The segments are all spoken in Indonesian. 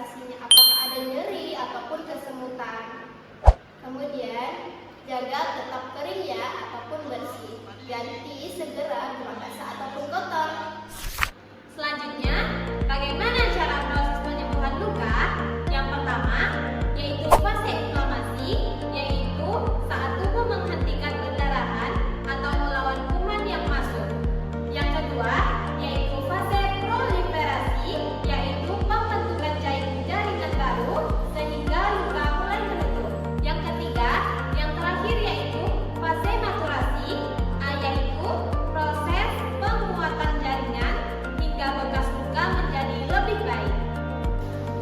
sensasinya, apakah ada nyeri ataupun kesemutan. Kemudian jaga tetap kering ya ataupun bersih. Ganti segera bila basah ataupun kotor. Selanjutnya, bagaimana cara proses penyembuhan luka? Yang pertama, yaitu fase inflamasi, yaitu saat tubuh menghentikan pendarahan atau melawan kuman yang masuk. Yang kedua, yaitu fase proliferasi, yaitu pembentukan jaringan baru sehingga luka mulai menutup. Yang ketiga, yang terakhir yaitu fase maturasi, yaitu proses penguatan jaringan hingga bekas luka menjadi lebih baik.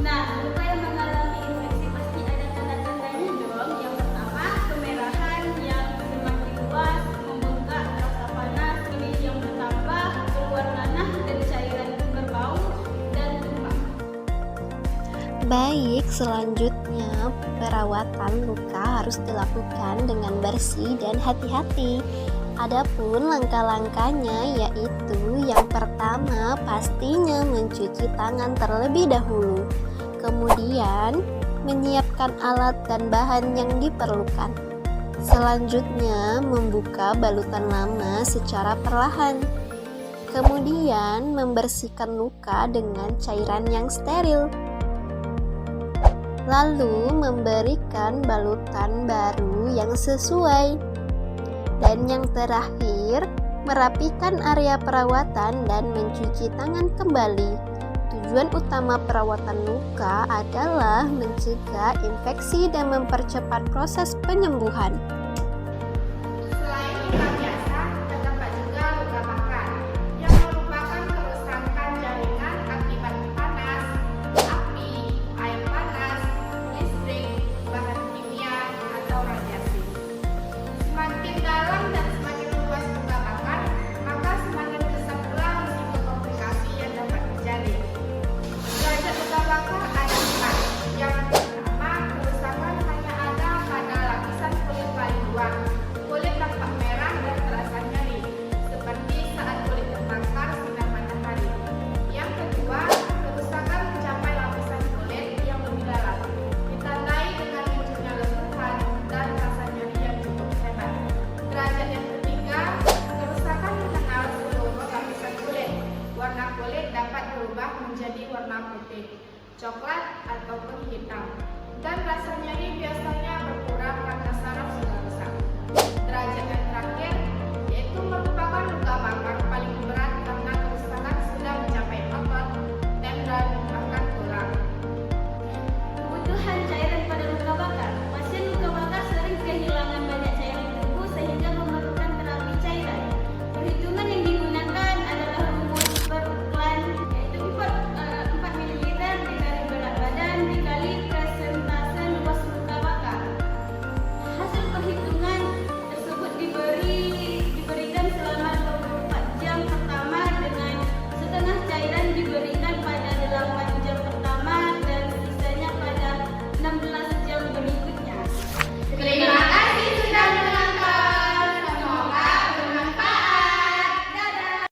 Nah, luka yang mengalami infeksi pasti ada tanda-tandanya dong. Yang pertama, kemerahan yang semakin luas, membengkak, rasa panas, ini yang bertambah, keluar nanah dan cairan berbau dan tumpah. Baik, selanjutnya perawatan luka harus dilakukan dengan bersih dan hati-hati. Adapun langkah-langkahnya yaitu yang pertama pastinya mencuci tangan terlebih dahulu. Kemudian menyiapkan alat dan bahan yang diperlukan. Selanjutnya membuka balutan lama secara perlahan. Kemudian membersihkan luka dengan cairan yang steril. Lalu memberikan balutan baru yang sesuai. Dan yang terakhir, merapikan area perawatan dan mencuci tangan kembali. Tujuan utama perawatan luka adalah mencegah infeksi dan mempercepat proses penyembuhan. Selain luka biasa, terdapat juga luka bakar yang merupakan kerusakan jaringan akibat panas, api, air panas, listrik, bahan kimia, atau radiasi. Semakin dalam dan semakin luas luka bakar, maka semakin besar pula risiko komplikasi yang dapat terjadi. Derajat luka bakar ada 4. Yang pertama, kerusakan hanya ada pada lapisan kulit paling luar. Kulit tampak merah dan terasa nyeri, seperti saat kulit terbakar sinar matahari. Yang kedua, kerusakan mencapai lapisan kulit yang lebih dalam, ditandai dengan munculnya letupan dan rasa nyeri yang cukup hebat. Derajat yang ketiga, kerusakan mengenal seluruh lapisan kulit. Warna kulit dapat berubah menjadi warna putih, coklat, ataupun hitam. Dan rasa nyeri biasanya berkurang karena saraf sudah rusak. Derajat yang